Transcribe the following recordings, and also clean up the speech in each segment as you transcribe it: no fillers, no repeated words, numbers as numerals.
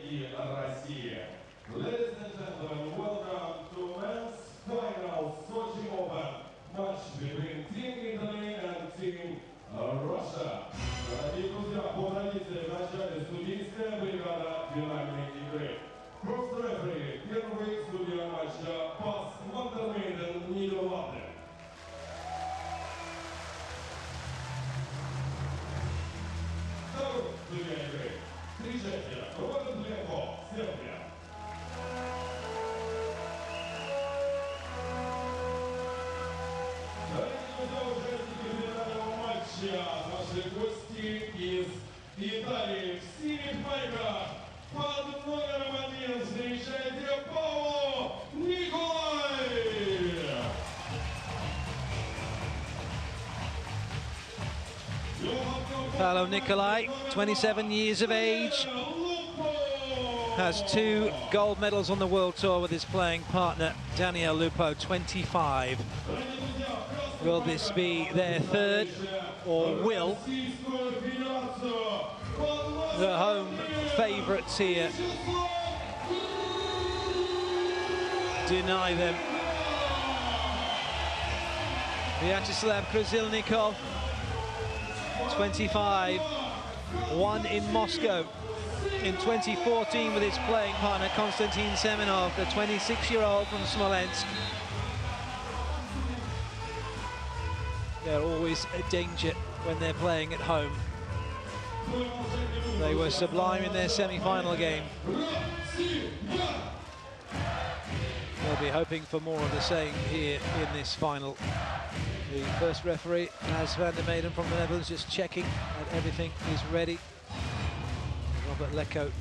и России. Ladies and gentlemen, welcome to men's final Sochi Open match between Team Italy and Team Russia. Дорогие друзья, по традиции в начале судейская бригада финальной игры. First referee, первый судья матча Пас Вандермейден, Нидерланды. Второй судья игры, встречайте, Роберт Ленко, Сербия. Дорогие друзья, участники финального матча, наши гости из Италии, в синих майках, под номером 1 встречайте Паоло Николай! Paolo Nicolai, 27 years of age, has 2 gold medals on the World Tour with his playing partner Daniel Lupo, 25. Will this be their third, or will the home favourites here deny them? Vyacheslav Krasilnikov, 25, won in Moscow in 2014 with his playing partner Konstantin Semenov, the 26-year-old from Smolensk. They're always a danger when they're playing at home. They were sublime in their semi-final game. They'll be hoping for more of the same here in this final. The first referee, Lars van der Meyden from the Netherlands, just checking that everything is ready. Robert Lecco,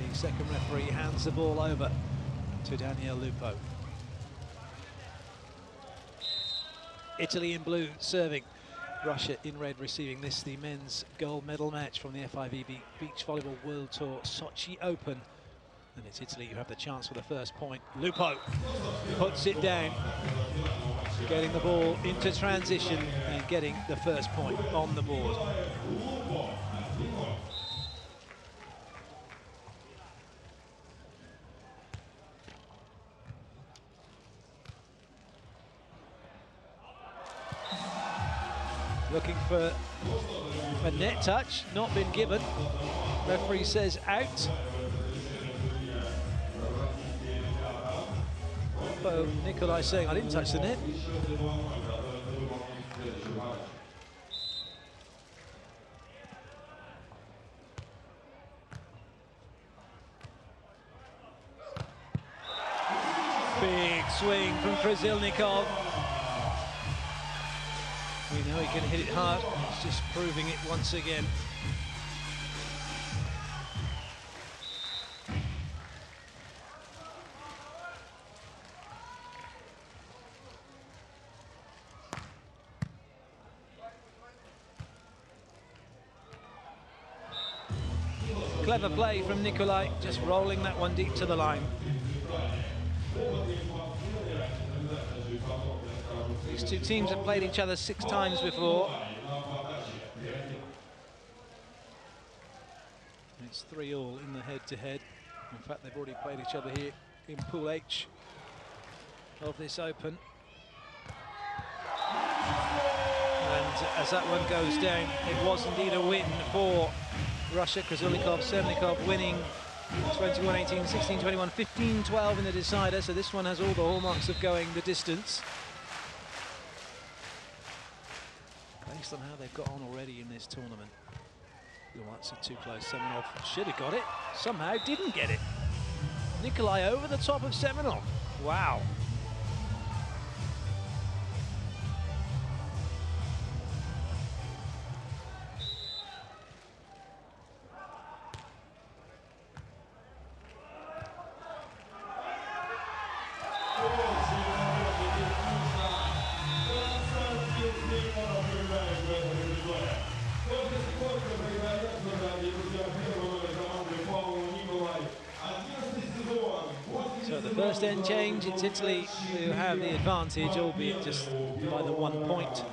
the second referee, hands the ball over to Daniel Lupo. Italy in blue serving, Russia in red receiving. This the men's gold medal match from the FIVB Beach Volleyball World Tour Sochi Open. And it's Italy who have the chance for the first point. Lupo puts it down, getting the ball into transition and getting the first point on the board. Looking for a net touch, not been given. Referee says out. So Nicolai saying, I didn't touch the net. Big swing from Krasilnikov. We know he can hit it hard. He's just proving it once again. Clever play from Nicolai, just rolling that one deep to the line. These two teams have played each other 6 times before. It's 3-all in the head-to-head. In fact, they've already played each other here in Pool H of this Open. And as that one goes down, it was indeed a win for Russia. Krasilnikov, Semenov winning 21-18, 16-21, 15-12 in the decider. So this one has all the hallmarks of going the distance. Based on how they've got on already in this tournament. Oh, that's too close. Semenov should have got it. Somehow didn't get it. Nicolai over the top of Semenov. Wow. So the first end change, it's Italy who have the advantage, albeit just by the 1 point.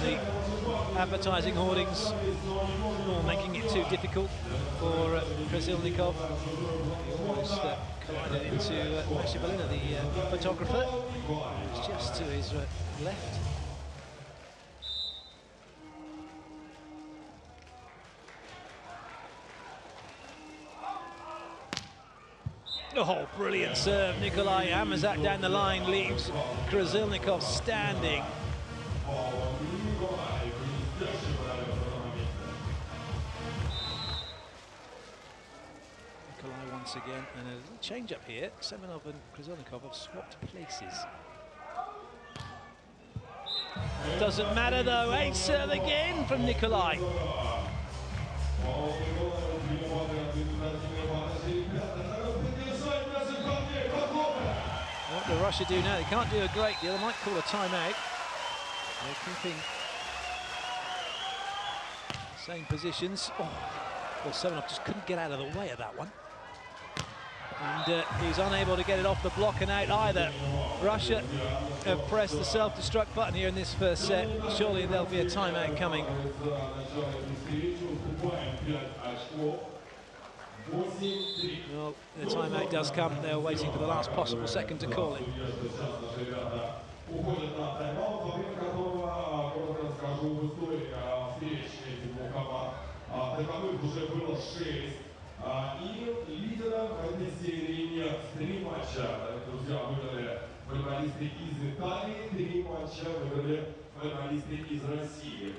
the advertising hoardings, all making it too difficult for Krasilnikov. He almost collided into Mashibalina, the photographer. It's just to his left. Oh, brilliant serve. Nikolai hammers that down the line, leaves Krasilnikov standing. Nikolai once again, and a little change up here. Semenov and Krasilnikov have swapped places. Doesn't matter though, ace serve again from Nikolai. What do Russia do now? They can't do a great deal. They might call a timeout. They're keeping the same positions. Oh, well, Semenov just couldn't get out of the way of that one. And he's unable to get it off the block and out either. Russia have pressed the self-destruct button here in this first set. Surely there'll be a timeout coming. Well, the timeout does come. They're waiting for the last possible second to call it. И лидера в этой серии нет. 3 матча, друзья, выиграли футболисты из Италии, 3 матча выиграли футболисты из России.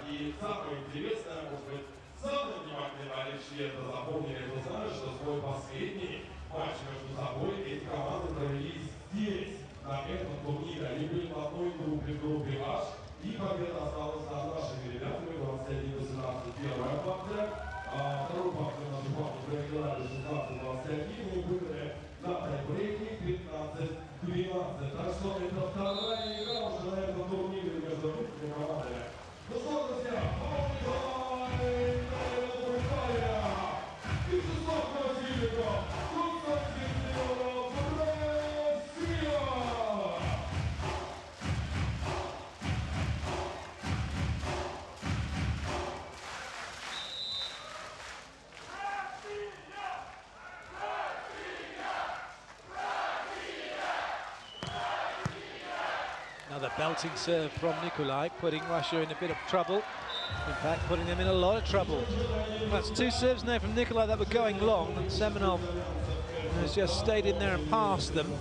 И самое интересное, может быть, самые внимательные болельщики это запомнили, это знают, что свой последний матч между собой эти команды провели здесь, на этом турнире. Они были в одной группе, в группе H, и победа осталась за нашими ребятами 21-18. Первая партия. Второй партию нашу партию проиграли 16-21 и выиграли на тайбрейке 15-12. Так что это вторая игра уже на этом турнире между русскими командами. Ну что, друзья, Another belting serve from Nikolai, putting Russia in a bit of trouble. In fact, putting them in a lot of trouble. That's 2 serves now from Nikolai that were going long, and Semenov has just stayed in there and passed them.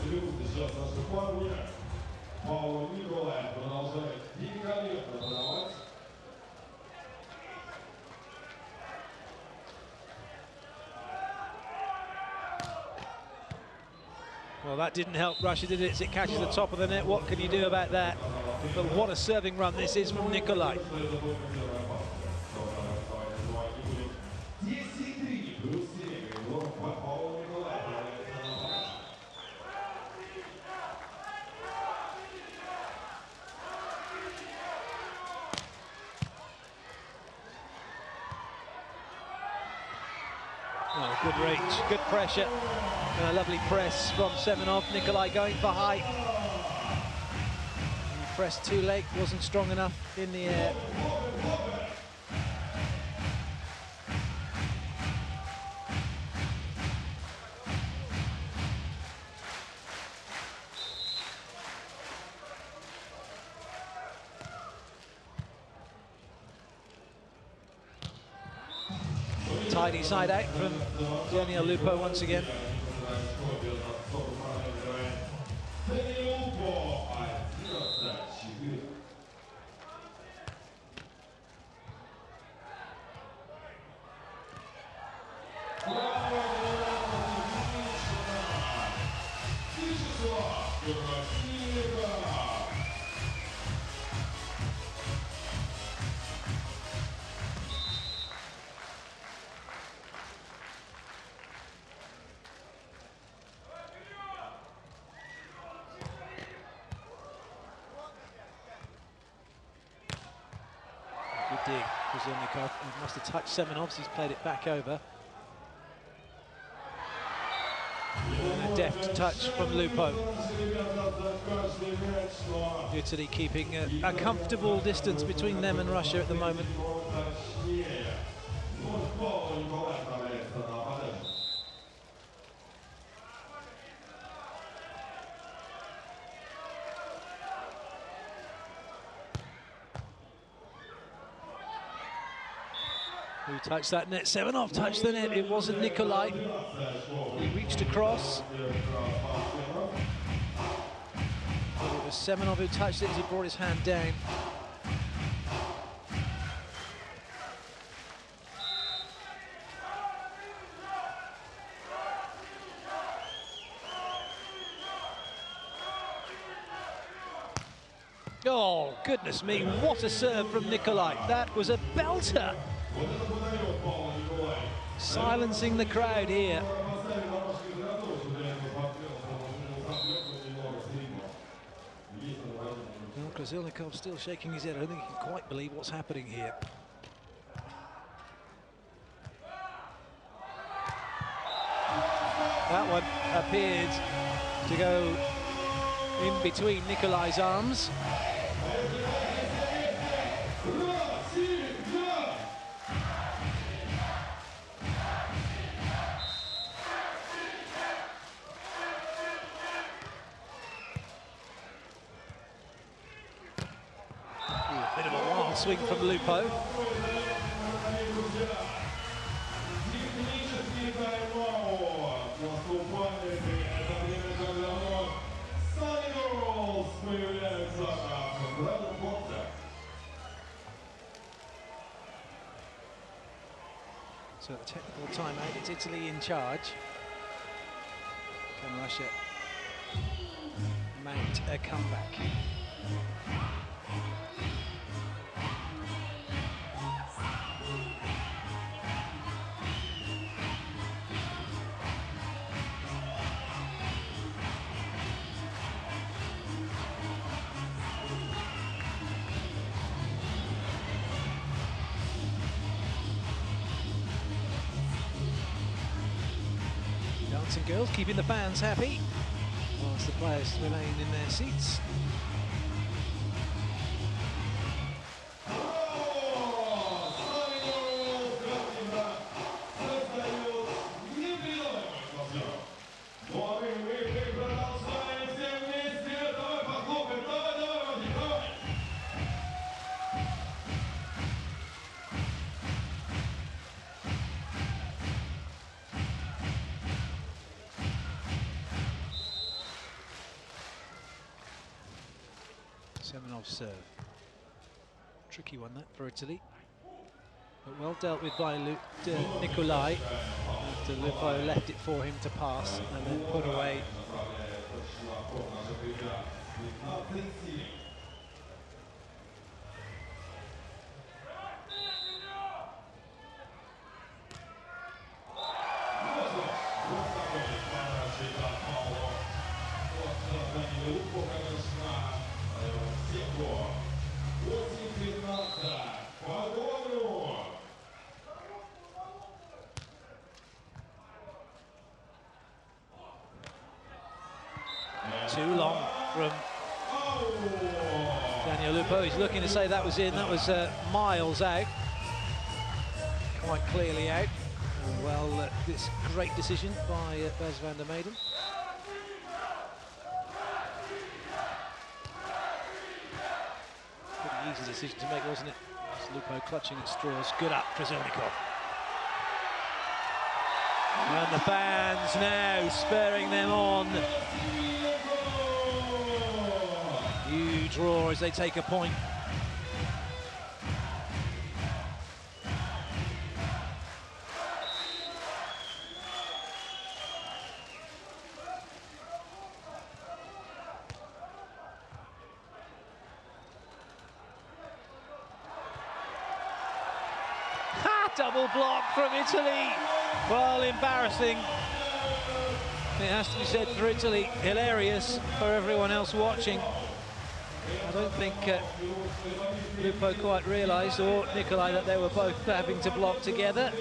Well, that didn't help Russia, did it? As it catches the top of the net, what can you do about that? But what a serving run this is from Nikolai. Oh, good reach, good pressure. A lovely press from Semenov. Nikolai going for height. He pressed too late, wasn't strong enough in the air. Tidy side out from Daniel Lupo once again. Good dig, Krasilnikov. He must have touched Semenov, he's played it back over. And a deft touch from Lupo. Italy keeping a comfortable distance between them and Russia at the moment. Who touched that net? Semenov touched the net. It wasn't Nikolai. He reached across. But it was Semenov who touched it as he brought his hand down. Oh, goodness me, what a serve from Nikolai. That was a belter. Silencing the crowd here. Well, Krasilnikov still shaking his head. I don't think he can quite believe what's happening here. That one appeared to go in between Nikolai's arms. Bit of a wild swing from Lupo. So at the technical timeout, it's Italy in charge. Can Russia mount a comeback? Dancing girls keeping the fans happy whilst the players remain in their seats. Semenov's serve. Tricky one that for Italy, but well dealt with by Nikolai after Lupo left it for him to pass and then put away. Too long from Daniel Lupo. He's looking to say that was in. That was miles out, quite clearly out. Well, this great decision by Bas van der Meyden. Pretty easy decision to make, wasn't it? Just Lupo clutching at straws. Good up, Krasilnikov. And the fans now spurring them on. Huge roar as they take a point. Double block from Italy. Well, embarrassing. It has to be said for Italy. Hilarious for everyone else watching. I don't think Lupo quite realised, or Nikolai, that they were both having to block together.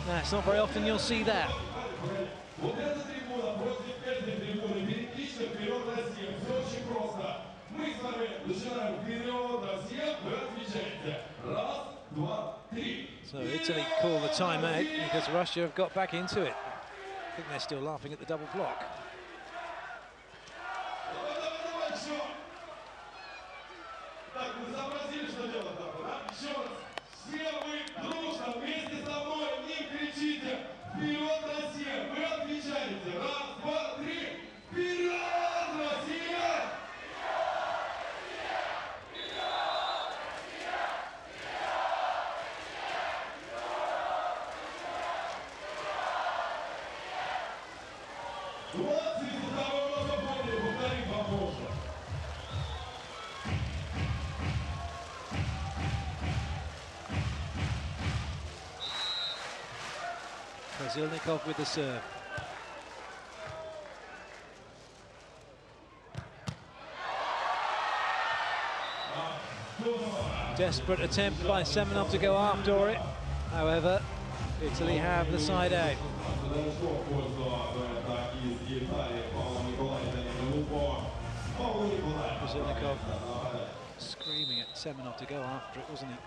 No, it's not very often you'll see that. So Italy call the timeout because Russia have got back into it. I think they're still laughing at the double block. Zilnikov with the serve. Desperate attempt by Semenov to go after it. However, Italy have the side out. Zilnikov screaming at Semenov to go after it, wasn't he?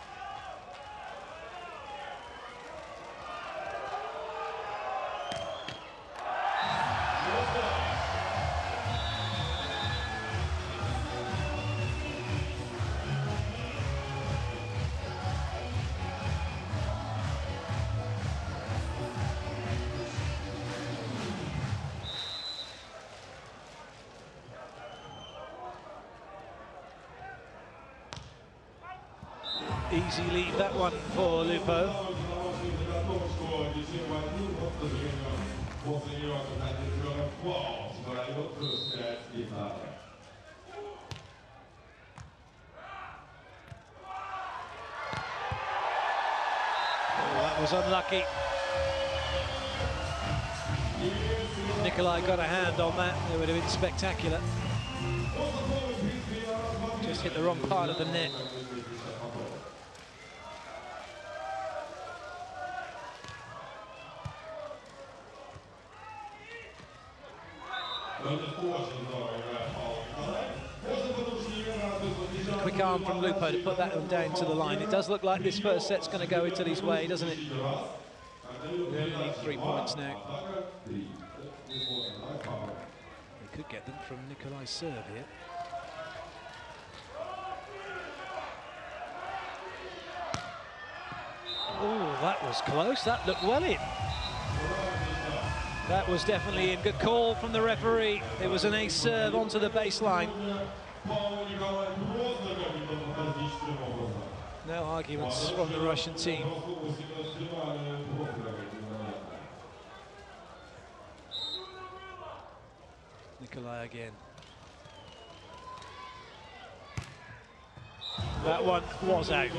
Easy lead, that one for Lupo. Oh, that was unlucky. Nikolai got a hand on that. It would have been spectacular. Just hit the wrong part of the net. Quick arm from Lupo to put that one down to the line. It does look like this first set's going to go Italy's way, doesn't it? They only need 3 points now. They could get them from Nikolai's serve here. Oh, that was close. That looked well in. That was definitely a good call from the referee. It was an ace serve onto the baseline. No arguments from the Russian team. Nikolai again. That one was out.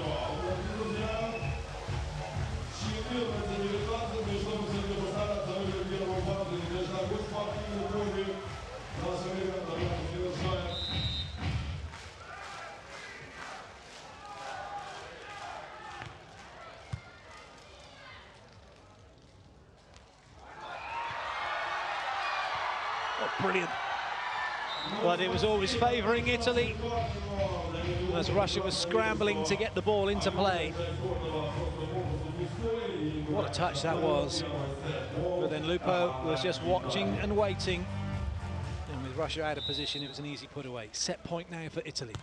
Oh, brilliant. But it was always favouring Italy as Russia was scrambling to get the ball into play. What a touch that was. But then Lupo was just watching and waiting. And with Russia out of position, it was an easy put away. Set point now for Italy.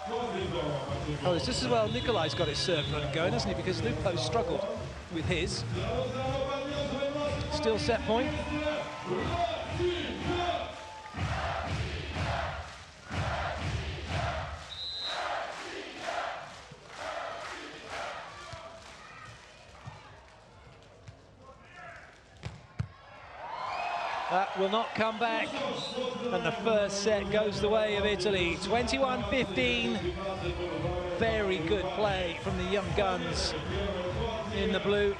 Oh, it's just as well Nikolai's got his serve run going, hasn't he? Because Lupo struggled with his. Still set point. That will not come back, and the first set goes the way of Italy. 21-15. Very good play from the young guns in the blue.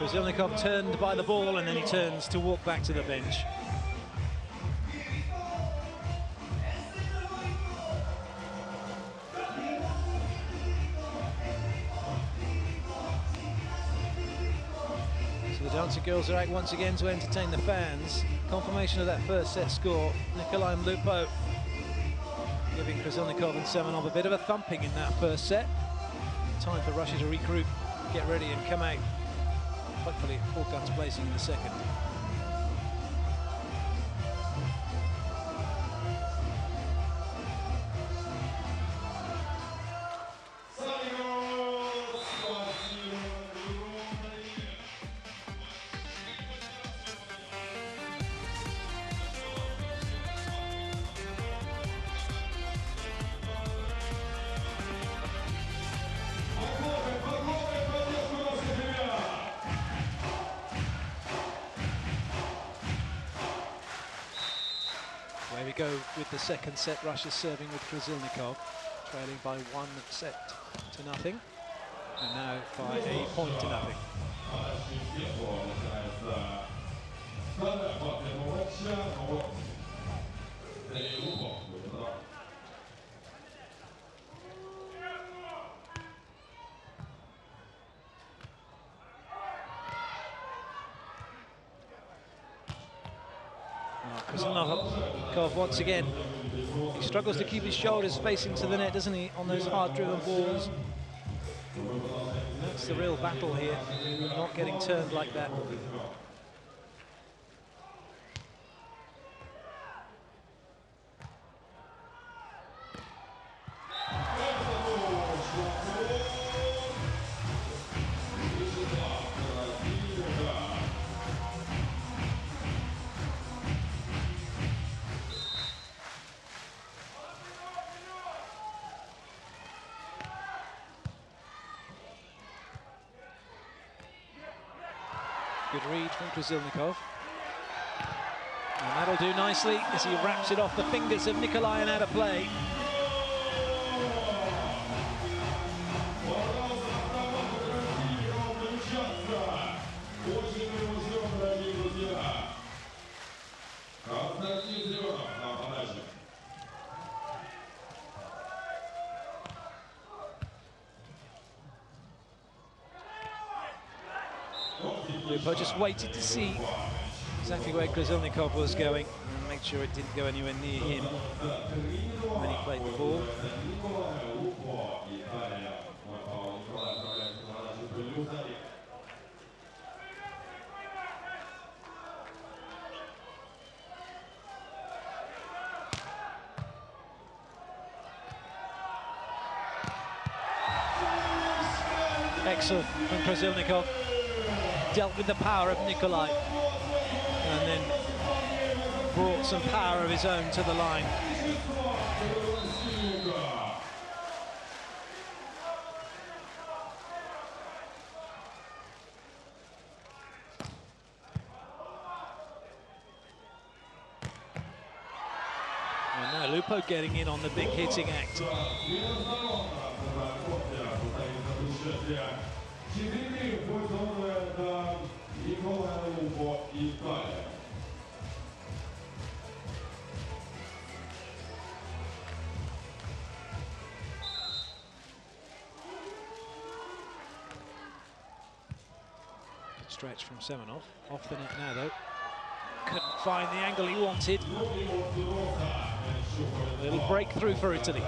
Zilnikov turned by the ball, and then he turns to walk back to the bench. So the Dancer girls are out once again to entertain the fans. Confirmation of that first set score. Nikolai and Lupo giving Krasilnikov and Semenov a bit of a thumping in that first set. Time for Russia to regroup, get ready and come out. Hopefully full guns blazing in the second. Away we go with the second set. Russia serving with Krasilnikov, trailing by 1 set to nothing, and now by a point to nothing. Krasilnikov once again, he struggles to keep his shoulders facing to the net, doesn't he, on those hard-driven balls. That's the real battle here, not getting turned like that. Good read from Krasilnikov. And that'll do nicely as he wraps it off the fingers of Nikolai and out of play. Lupo just waited to see exactly where Krasilnikov was going and make sure it didn't go anywhere near him when he played the ball. Excellent from Krasilnikov. Dealt with the power of Nikolai and then brought some power of his own to the line. And now Lupo getting in on the big hitting act. Good stretch from Semenov. Off the net now though. Couldn't find the angle he wanted. A little breakthrough for Italy.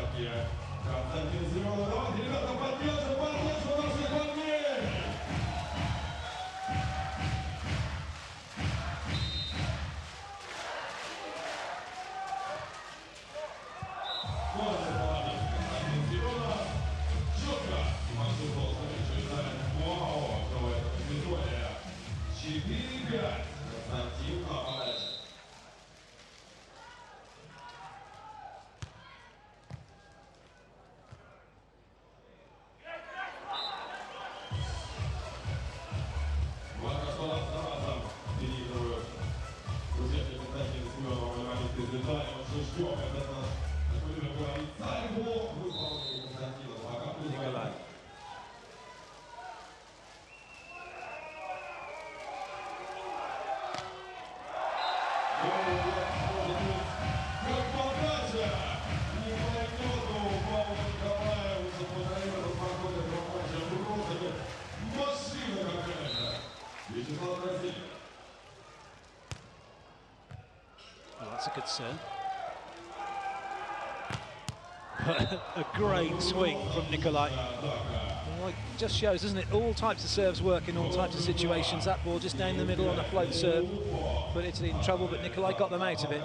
Nikolai. Well, that's a good serve. but a great swing from Nikolai. Well, it just shows, doesn't it? All types of serves work in all types of situations. That ball just down the middle on a float serve put Italy in trouble, but Nikolai got them out of it.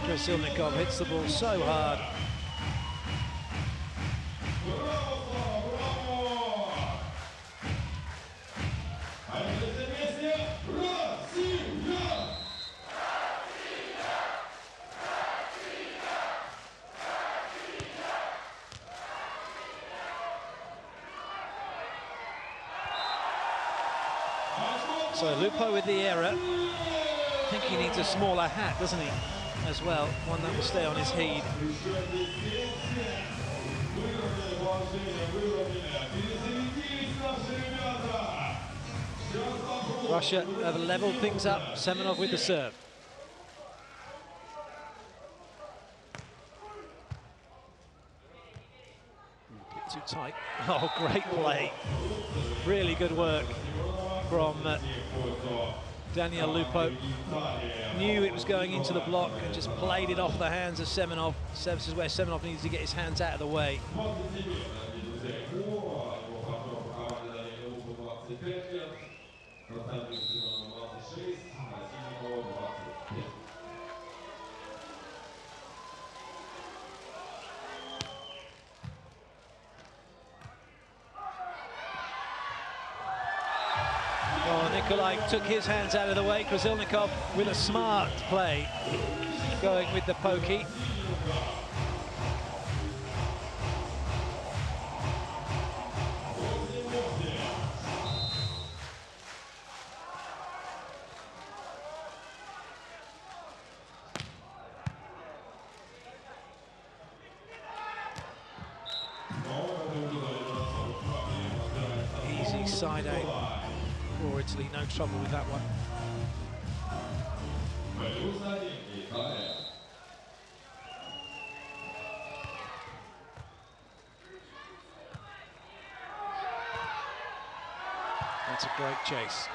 Krasilnikov hits the ball so hard. So Lupo with the error. I think he needs a smaller hat, doesn't he? As well, one that will stay on his head. Russia have leveled things up. Semenov with the serve. A bit too tight. Oh, great play. Really good work from Daniel Lupo. Knew it was going into the block and just played it off the hands of Semenov. This is where Semenov needs to get his hands out of the way. Nikolai took his hands out of the way. Krasilnikov with a smart play, going with the pokey. Easy side out. For Italy, no trouble with that one. That's a great chase.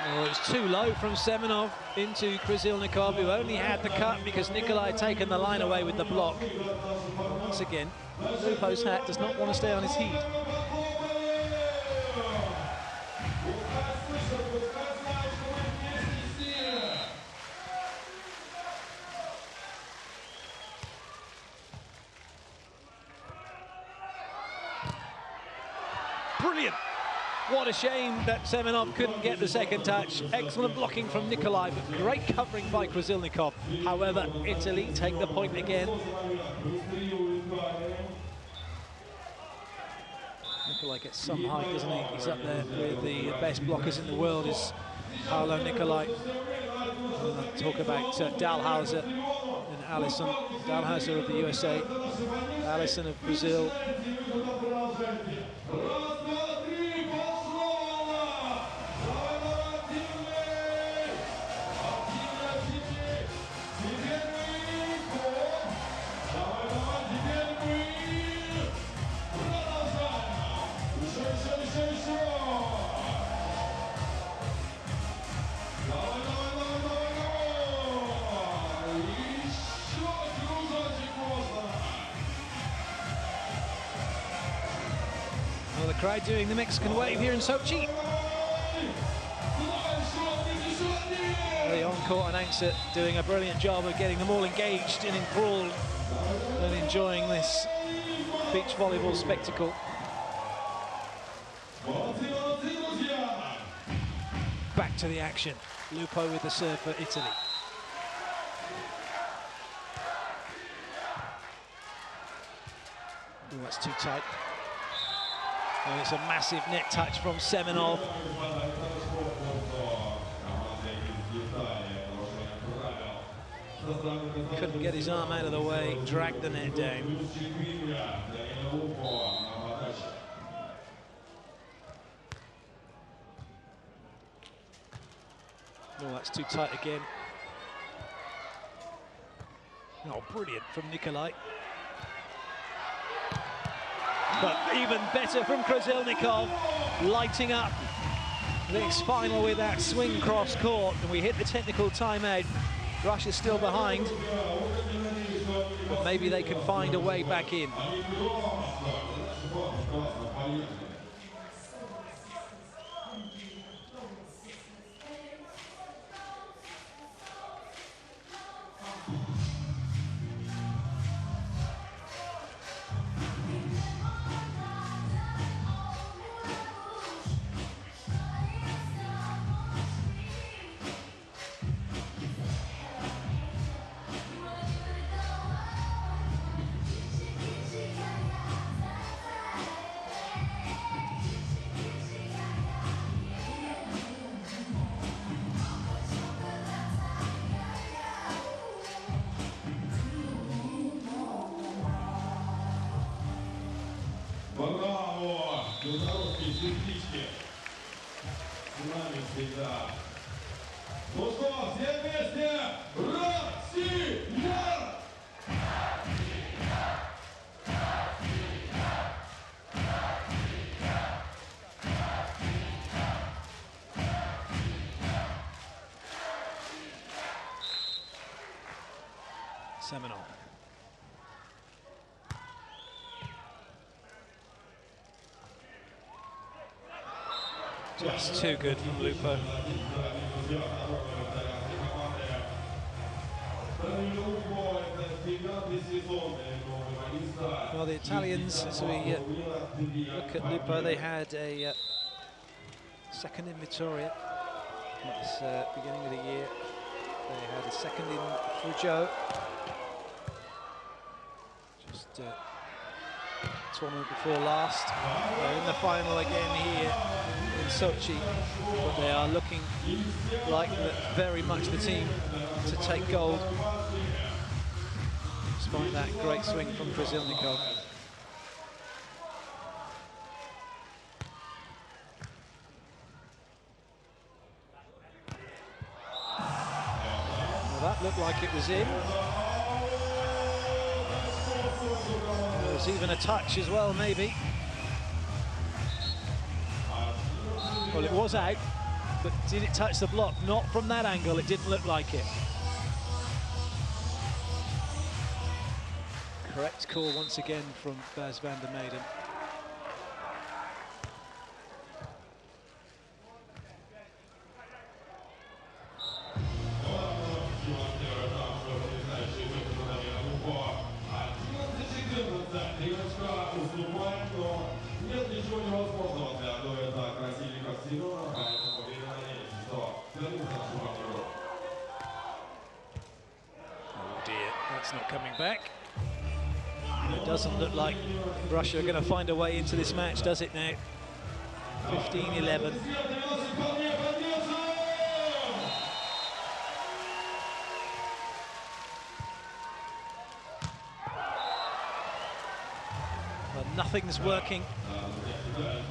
Oh, it was too low from Semenov into Krasilnikov, who only had the cut because Nikolai had taken the line away with the block. Once again, Lupo's hat does not want to stay on his heat. Brilliant! What a shame that Semenov couldn't get the second touch. Excellent blocking from Nikolai, but great covering by Krasilnikov. However, Italy take the point again. Nikolai gets some height, doesn't he? He's up there with the best blockers in the world, is Paolo Nikolai. We'll talk about Dalhausser and Alison. Dalhausser of the USA, Alison of Brazil. Crowd doing the Mexican wave here in Sochi. The on-court announcer doing a brilliant job of getting them all engaged and enthralled and enjoying this beach volleyball spectacle. Back to the action. Lupo with the serve for Italy. Oh, that's too tight. And it's a massive net touch from Semenov. Couldn't get his arm out of the way, dragged the net down. Oh, that's too tight again. Oh, brilliant from Nikolai. But even better from Krasilnikov, lighting up this final with that swing cross court. And we hit the technical timeout. Russia's still behind, but maybe they can find a way back in. Браво! Белорусские сестрички. С нами всегда. Ну что, все вместе! Россия! Seminole. Just too good from Lupo. Well, the Italians, as we look at Lupo, they had a second in Vittoria. That's beginning of the year. They had a second in Fuzhou. Just tournament before last. They're in the final again here in Sochi, but they are looking like very much the team to take gold, despite that great swing from Krasilnikov. Well, that looked like it was in. There was even a touch as well, maybe. Well, it was out, but did it touch the block? Not from that angle, it didn't look like it. Correct call once again from Bas van der Meyden. Oh dear, that's not coming back. It doesn't look like Russia are going to find a way into this match, does it now? 15-11. Well, nothing's working.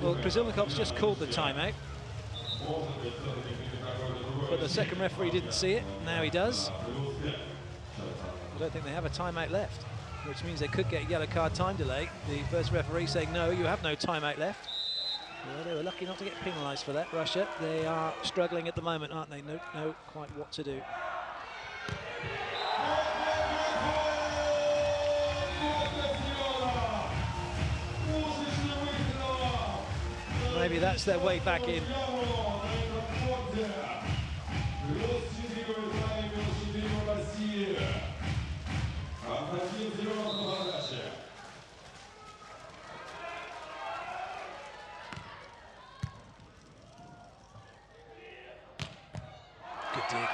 Well, Krasilnikov's just called the timeout, but the second referee didn't see it. Now he does. I don't think they have a timeout left, which means they could get a yellow card time delay. The first referee saying, no, you have no timeout left. Well, they were lucky not to get penalised for that, Russia. They are struggling at the moment, aren't they? Know quite what to do. Maybe that's their way back in. Good dig.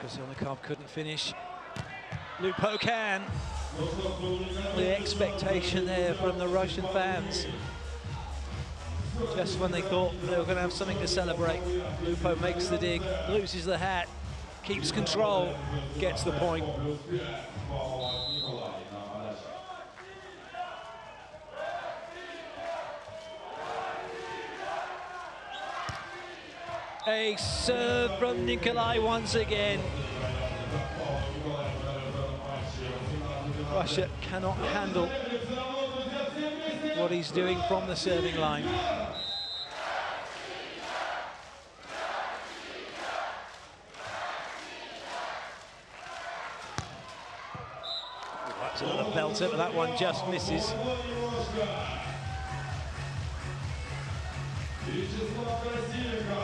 Krasilnikov couldn't finish. Lupo can. The expectation there from the Russian fans. Just when they thought they were going to have something to celebrate, Lupo makes the dig, loses the hat, keeps control, gets the point. A serve from Nikolai once again. Russia cannot handle what he's doing from the serving line. That's another belter, but that one just misses.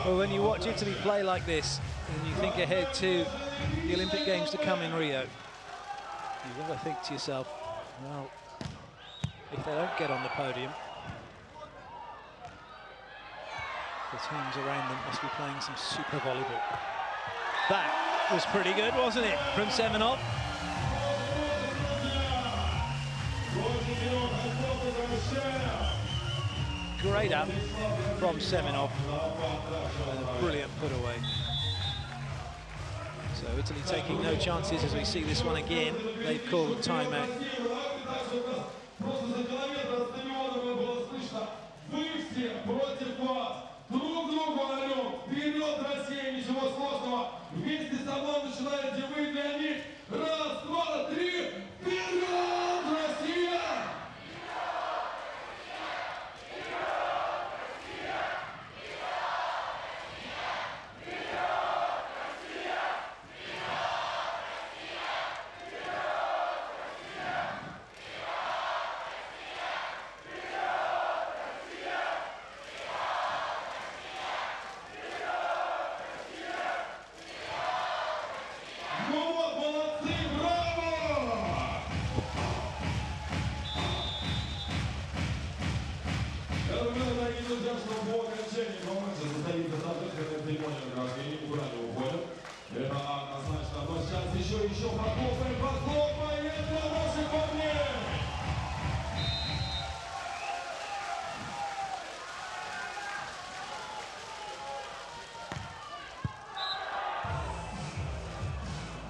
Well, when you watch Italy play like this, and you think ahead to the Olympic Games to come in Rio, you've got to think to yourself, well, if they don't get on the podium, the teams around them must be playing some super volleyball. That was pretty good, wasn't it, from Semenov? Great up from Semenov, and a brilliant put away. So Italy taking no chances as we see this one again. They've called timeout.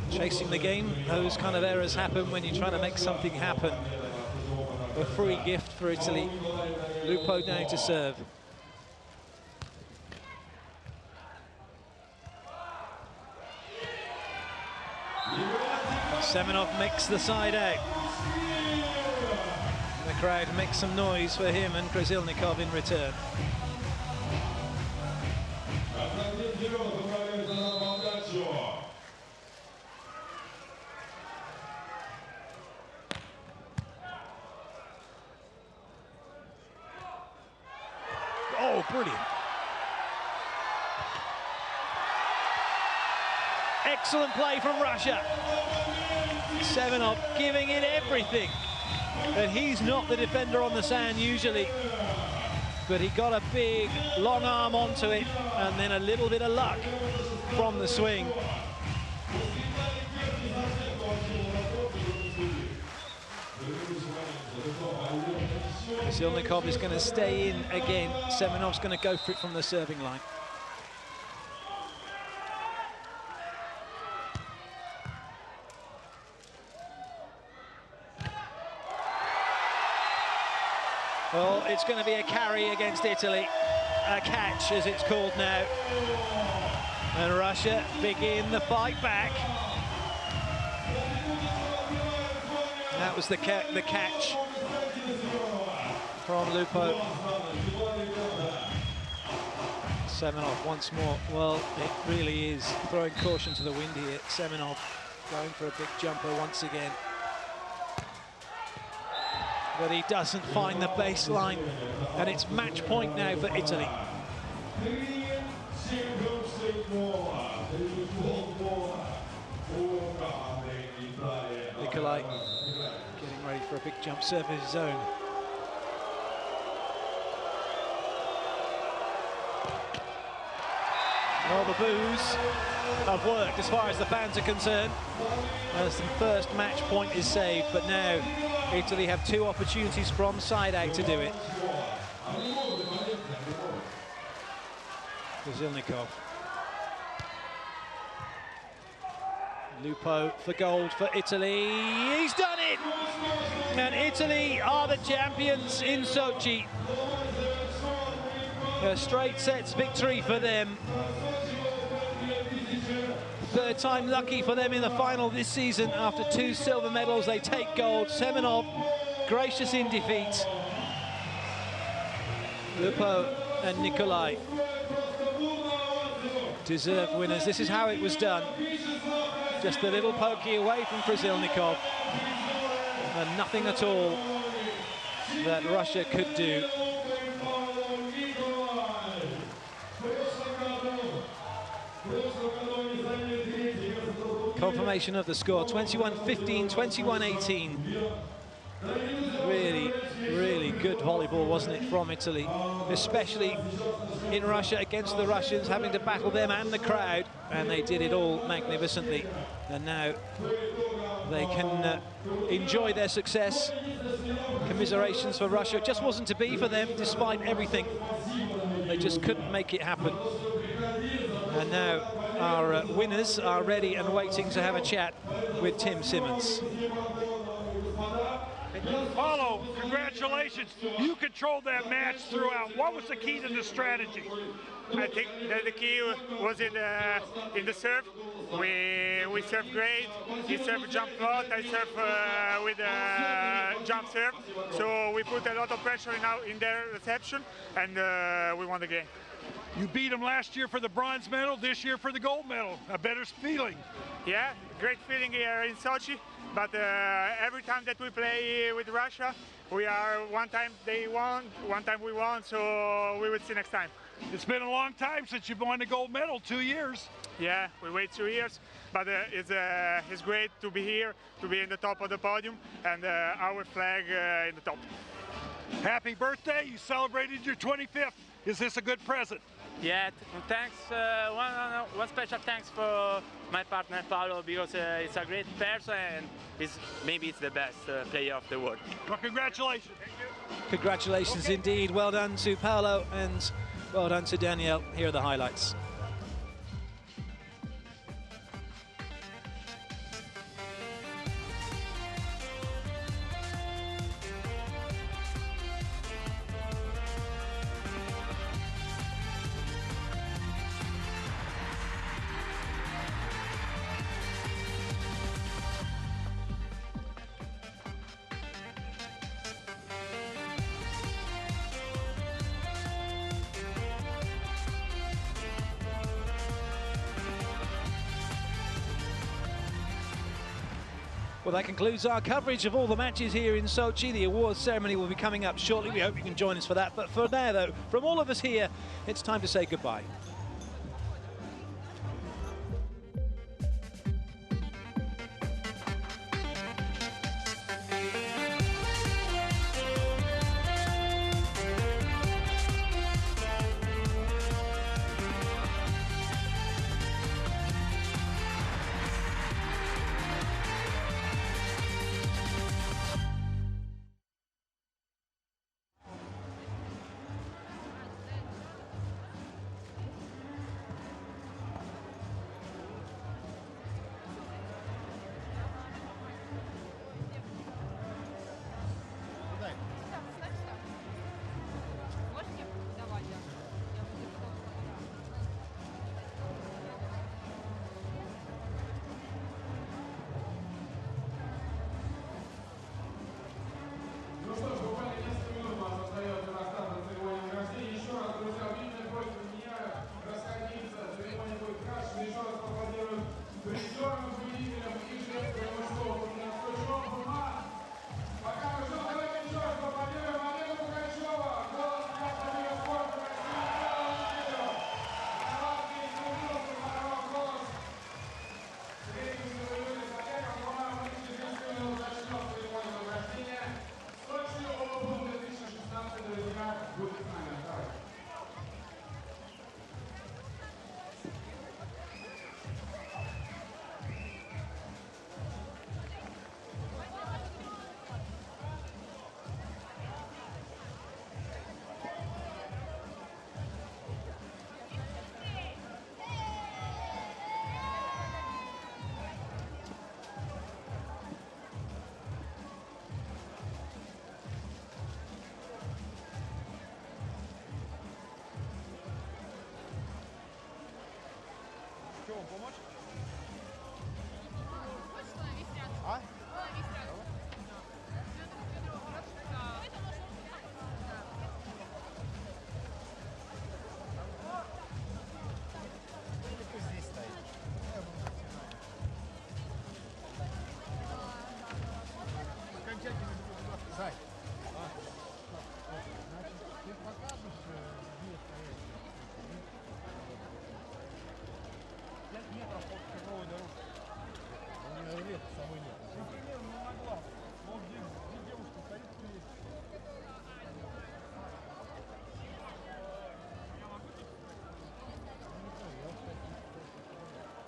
Chasing the game, those kind of errors happen when you're trying to make something happen. A free gift for Italy. Lupo now to serve. Semenov makes the side out. The crowd makes some noise for him and Krasilnikov in return. Oh, brilliant. Excellent play from Russia. Semenov giving it everything. And he's not the defender on the sand usually. But he got a big, long arm onto it, and then a little bit of luck from the swing. Krasilnikov is going to stay in again. Semenov's going to go for it from the serving line. Well, it's going to be a carry against Italy. A catch, as it's called now. And Russia begin the fight back. And that was the catch from Lupo. Semenov once more. Well, it really is throwing caution to the wind here. Semenov going for a big jumper once again. But he doesn't find the baseline, and it's match point now for Italy. Nikolai getting ready for a big jump serve of his own. Well, the boos have worked as far as the fans are concerned, as the first match point is saved, but now Italy have two opportunities from side out to do it. Krasilnikov. Lupo for gold for Italy. He's done it! And Italy are the champions in Sochi. A straight sets victory for them. Third time lucky for them in the final this season. After 2 silver medals, they take gold. Semenov, gracious in defeat. Lupo and Nikolai, deserved winners. This is how it was done. Just a little pokey away from Krasilnikov, and nothing at all that Russia could do. Confirmation of the score, 21-15, 21-18. Really, really good volleyball, wasn't it, from Italy? Especially in Russia against the Russians, having to battle them and the crowd, and they did it all magnificently. And now they can enjoy their success. Commiserations for Russia. It just wasn't to be for them, despite everything. They just couldn't make it happen. And now our winners are ready and waiting to have a chat with Tim Simmons. Paulo, congratulations. You controlled that match throughout. What was the key to the strategy? I think that the key was in the serve. We served great. He served jump float. I served with a jump serve. So we put a lot of pressure in their reception, and we won the game. You beat them last year for the bronze medal, this year for the gold medal. A better feeling. Yeah, great feeling here in Sochi. But every time that we play with Russia, we are one time they won, one time we won. So we will see next time. It's been a long time since you've won the gold medal, 2 years. Yeah, we wait 2 years, but it's great to be here, to be in the top of the podium, and our flag in the top. Happy birthday! You celebrated your 25th. Is this a good present? Yeah, thanks. One special thanks for my partner Paolo, because it's a great person and maybe it's the best player of the world. Well, congratulations. Thank you. Congratulations indeed. Well done to Paolo and well done to Danielle. Here are the highlights. Well, that concludes our coverage of all the matches here in Sochi. The awards ceremony will be coming up shortly. We hope you can join us for that. But for now, though, from all of us here, it's time to say goodbye.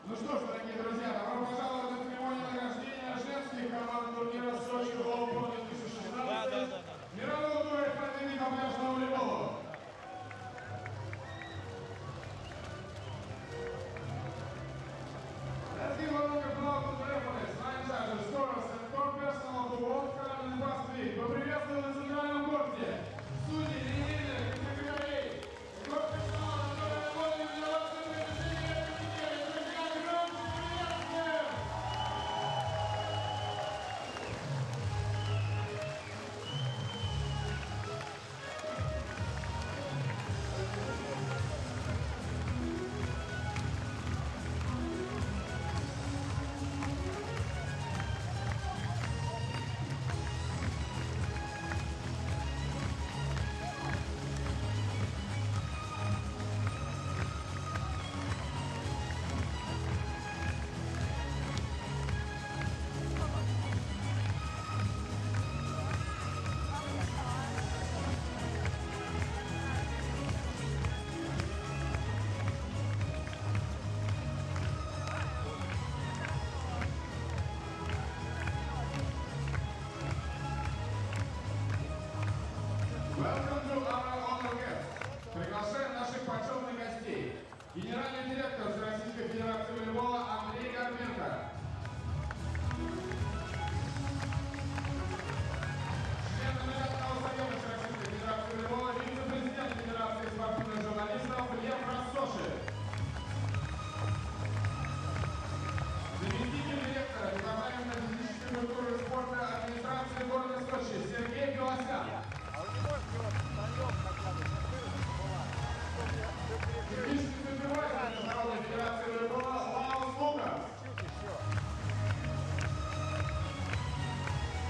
Ну что ж, дорогие друзья, добро пожаловать на церемонию награждения женских команд турнира Sochi Open 2016 мирового тура FIVB по пляжному волейболу. Let's give a round of applause to the referees, line judges, scorers, and core personnel who worked hard in the past week. Поприветствую на центральном корте судьи, тренеры, секретарей, core personnel, которые работали для вас на протяжении этой недели. Друзья, громче приветствуем! Welcome to our honor guests. Приглашаем наших почетных гостей. Генеральный директор Российской Федерации волейбола Андрей Горбенко. Член номинатного совета Российской Федерации волейбола, вице-президент Федерации спортивных журналистов Лев Рассоши. Заместитель директора Департамента физической культуры и спорта администрации города Сочи Сергей Голосян. Технический субъект Международной Федерации волейбола Лаус Лукас.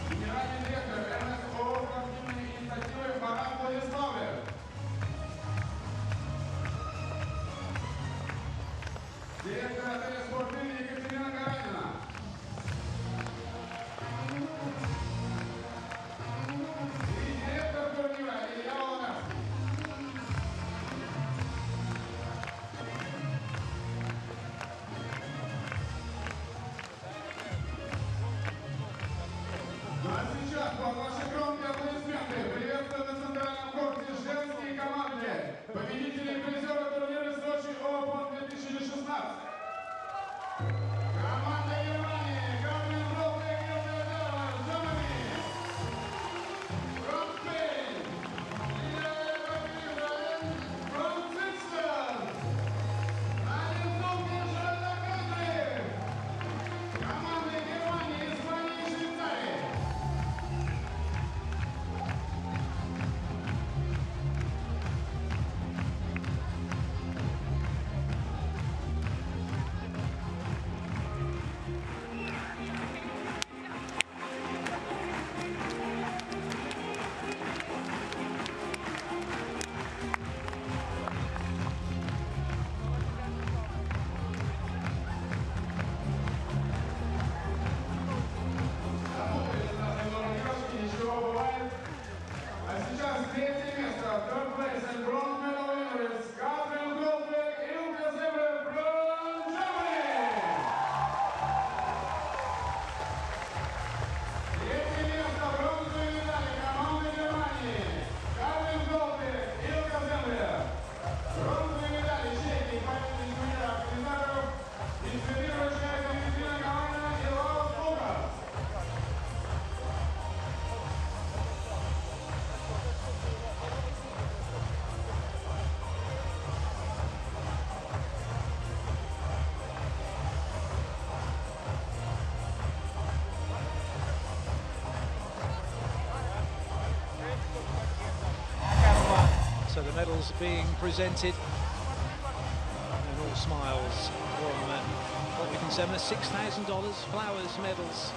Генеральный директор МСО спортивной инициативы Марат Владиславлев. Директор отеля «Спортивный» Екатерина Гаранина. И директор турнира Илья Володарский. Ну а сейчас под ваши громкие аплодисменты приветствую на центральном корте женские команды, победители и призеры турнира Sochi Open 2016. medals being presented. And all smiles from what we can say, $6,000, flowers, medals.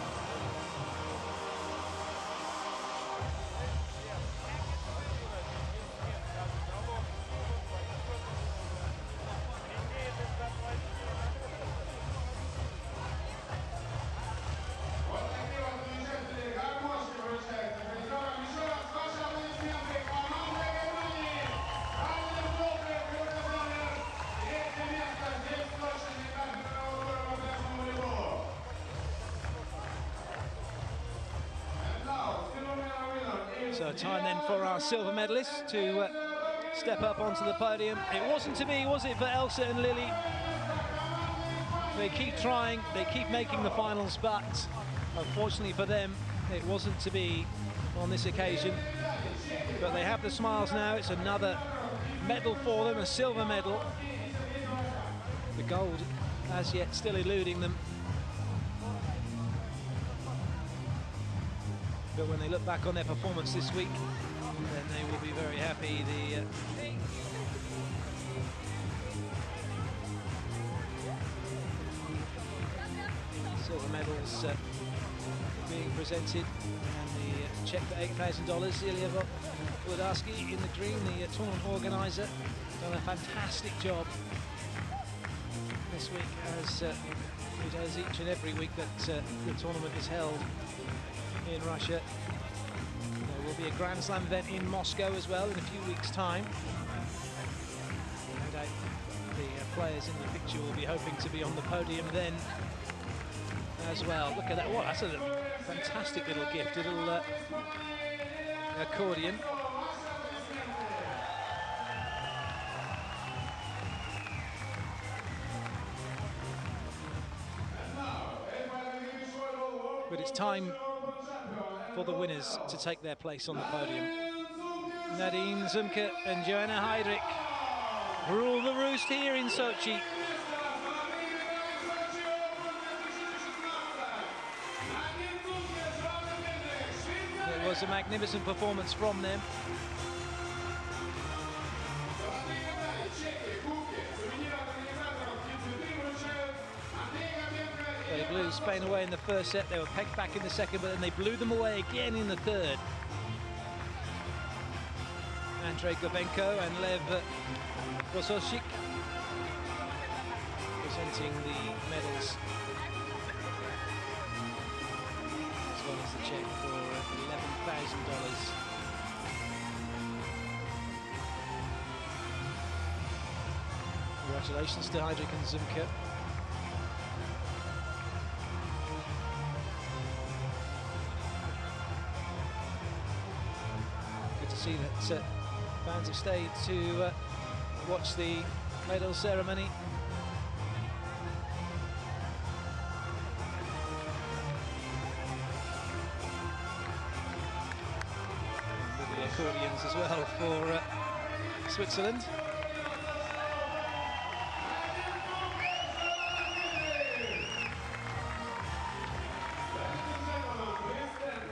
So time then for our silver medalists to step up onto the podium. It wasn't to be, was it, for Elsa and Lily? They keep trying, they keep making the finals, but unfortunately for them, it wasn't to be on this occasion. But they have the smiles now. It's another medal for them, a silver medal. The gold, as yet, still eluding them. But when they look back on their performance this week, then they will be very happy. The silver medals being presented, and the check for $8,000. Ilya Wlodarski in the green, the tournament organizer, done a fantastic job this week, as he does each and every week that the tournament is held in Russia. There will be a Grand Slam event in Moscow as well in a few weeks' time. No doubt the players in the picture will be hoping to be on the podium then as well. Look at that, what, that's a fantastic little gift, a little accordion. But it's time for the winners to take their place on the podium. Nadine Zumke and Joanna Heydrich rule the roost here in Sochi. It was a magnificent performance from them. They blew Spain away in the first set. They were pegged back in the second, but then they blew them away again in the third. Andrei Govenko and Lev Vososik presenting the medals, as well as the check for $11,000. Congratulations to Heydrich and Zumke. See that fans have stayed to watch the medal ceremony. And with the accordions as well for Switzerland.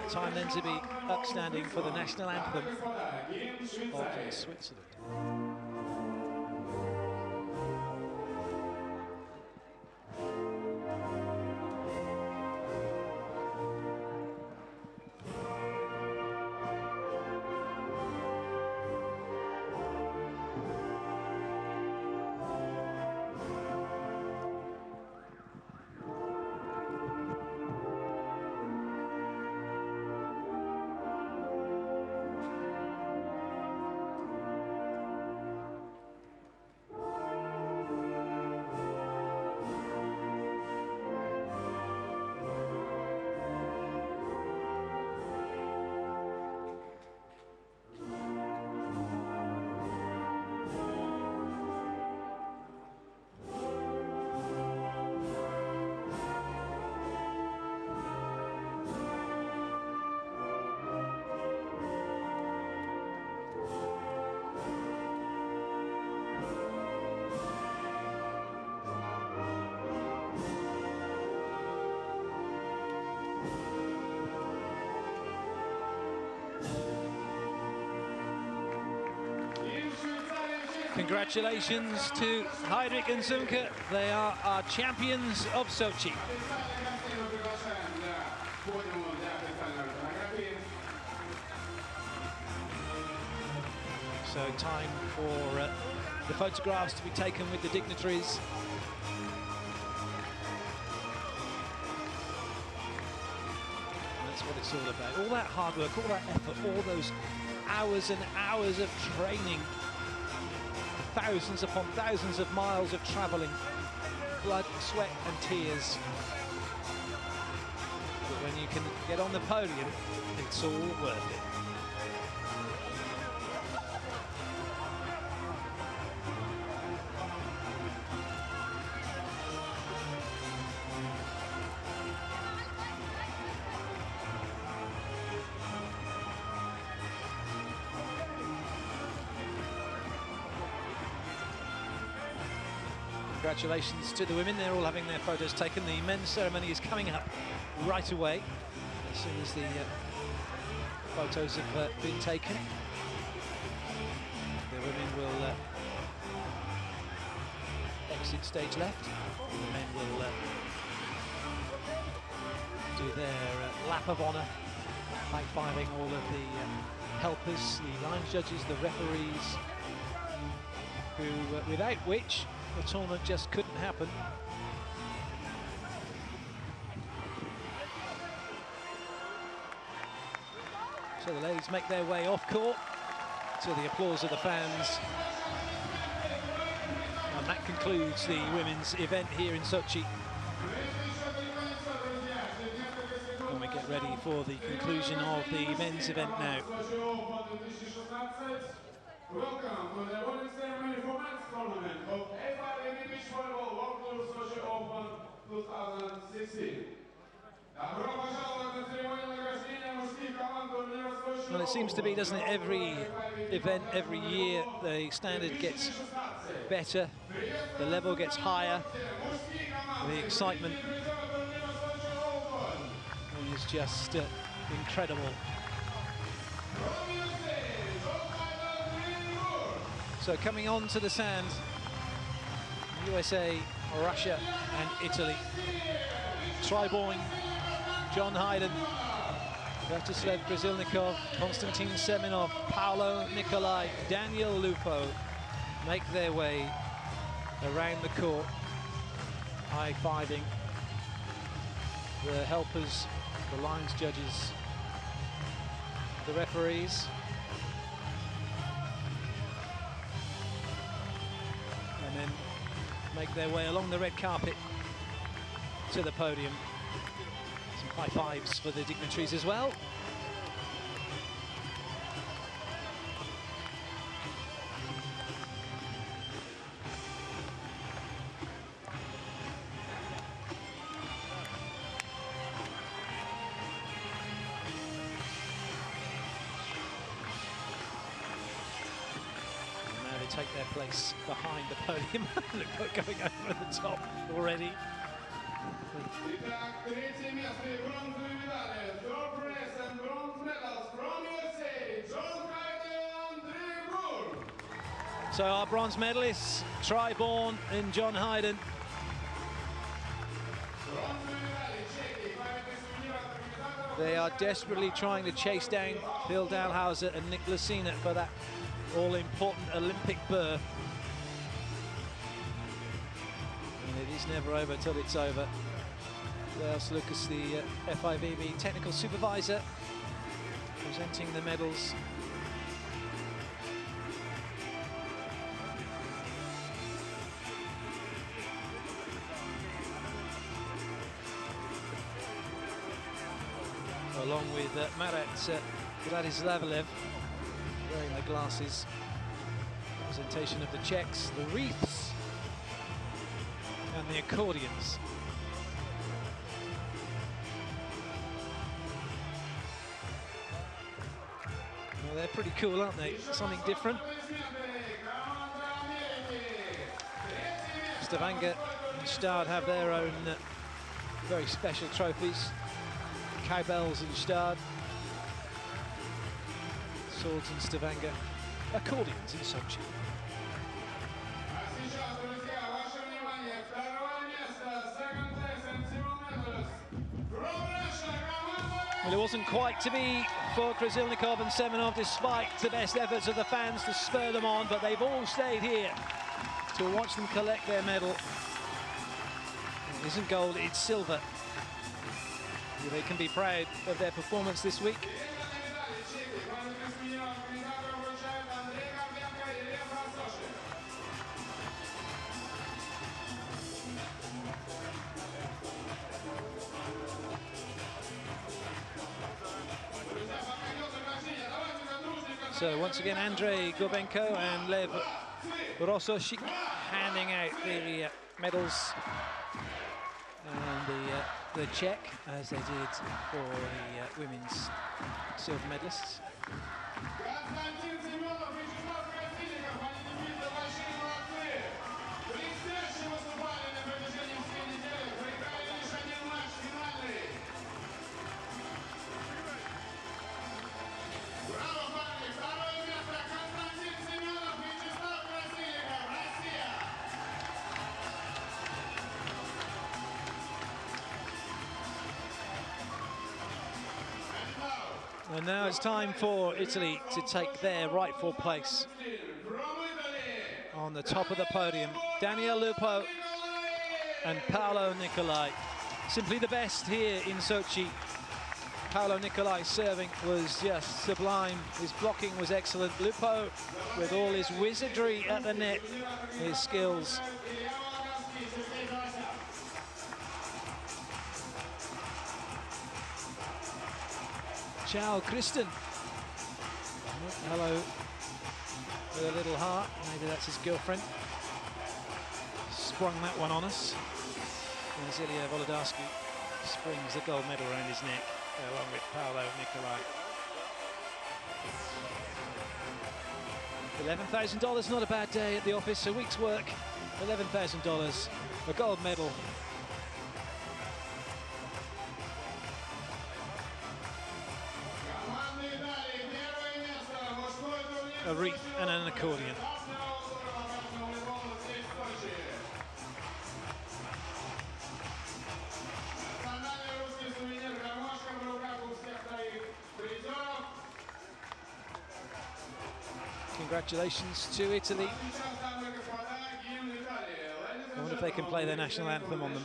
Time then to be upstanding for the national anthem of Switzerland. Congratulations to Heidrich and Zunke. They are our champions of Sochi. So time for the photographs to be taken with the dignitaries. That's what it's all about. All that hard work, all that effort, all those hours and hours of training. Thousands upon thousands of miles of traveling. Blood, sweat and tears. But when you can get on the podium, it's all worth it. Congratulations to the women. They're all having their photos taken. The men's ceremony is coming up right away as soon as the photos have been taken. The women will exit stage left. The men will do their lap of honour, high-fiving all of the helpers, the line judges, the referees, who without which the tournament just couldn't happen. So the ladies make their way off court to the applause of the fans. And that concludes the women's event here in Sochi. And we get ready for the conclusion of the men's event now. Welcome to the opening ceremony for men's tournament of FIVB Beach Volleyball World Tour Sochi Open 2016. Well, it seems to be, doesn't it, every event, every year, the standard gets better, the level gets higher, the excitement is just incredible. So coming on to the sand, USA, Russia and Italy. Triboyne, John Hayden, Vratislav Grzilnikov, Konstantin Semenov, Paolo Nicolai, Daniel Lupo make their way around the court, high-fiving the helpers, the lines judges, the referees. And then make their way along the red carpet to the podium. Some high fives for the dignitaries as well. Take their place behind the podium. Look, going over the top already. So our bronze medalists, Triboyne and John Hayden. They are desperately trying to chase down Bill Dalhouser and Nick Lucina for that all-important Olympic berth. And it is never over till it's over. There's Lucas, the FIVB technical supervisor, presenting the medals. Along with Marat Vladislavlev, wearing the glasses. Presentation of the Czechs, the wreaths, and the accordions. Well, they're pretty cool, aren't they? Something different. Stavanger and Stad have their own very special trophies. Cowbells in Stad, swords in Stavanger, accordions in Sochi. Well, it wasn't quite to be for Krasilnikov and Semenov, despite the best efforts of the fans to spur them on, but they've all stayed here to watch them collect their medal. It isn't gold, it's silver. They can be proud of their performance this week. So once again, Andrei Gorbenko and Lev Rososhik handing out the medals and the check, as they did for the women's silver medalists. And now it's time for Italy to take their rightful place on the top of the podium. Daniel Lupo and Paolo Nicolai, simply the best here in Sochi. Paolo Nicolai's serving was just sublime. His blocking was excellent. Lupo, with all his wizardry at the net, his skills. Ciao, Kristen. Hello, with a little heart. Maybe that's his girlfriend. Sprung that one on us. And Zilia Volodarsky springs the gold medal around his neck, along with Paolo Nicolai. $11,000, not a bad day at the office. A week's work, $11,000, a gold medal. A wreath and an accordion. Congratulations to Italy. I wonder if they can play their national anthem on them.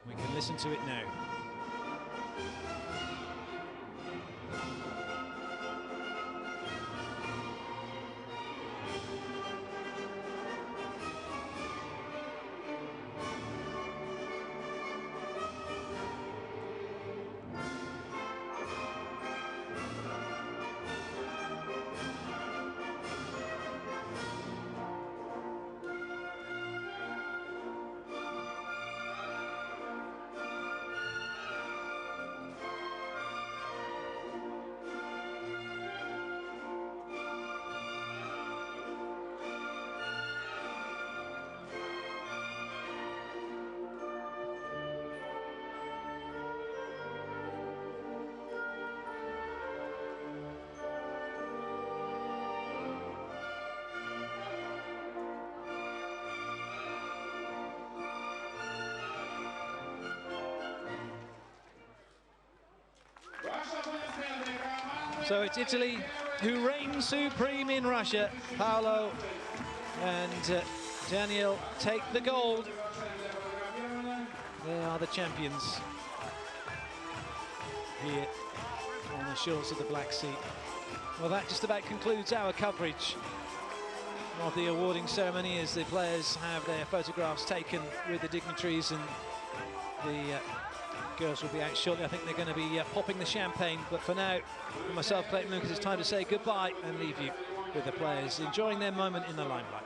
We can listen to it now. So it's Italy who reign supreme in Russia. Paolo and Daniel take the gold. They are the champions here on the shores of the Black Sea. Well, that just about concludes our coverage of the awarding ceremony, as the players have their photographs taken with the dignitaries, and the girls will be out shortly. I think they're going to be popping the champagne, but for now, for myself, Clayton Lucas, it's time to say goodbye and leave you with the players enjoying their moment in the limelight.